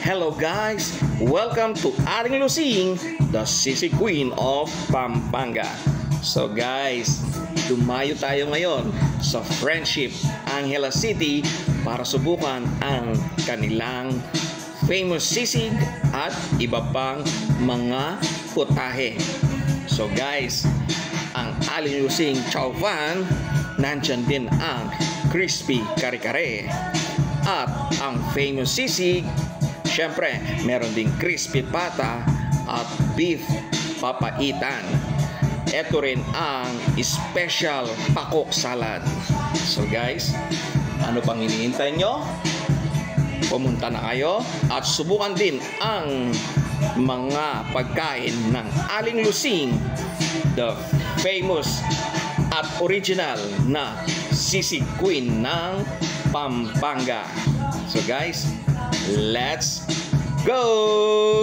Hello guys! Welcome to Aling Lusing, the Sisig Queen of Pampanga. So guys, dumayo tayo ngayon sa Friendship, Angeles City para subukan ang kanilang famous sisig at iba pang mga putahe. So guys, ang Aling Lusing Chow Fan, nandyan din ang crispy kare-kare at ang famous sisig. Siyempre, meron ding crispy pata at beef papaitan. Ito rin ang special pakok salad. So guys, ano pang hinihintay nyo? Pumunta na kayo at subukan din ang mga pagkain ng Aling Lusing, the famous at original na sisig queen ng Pampanga. So guys, let's go!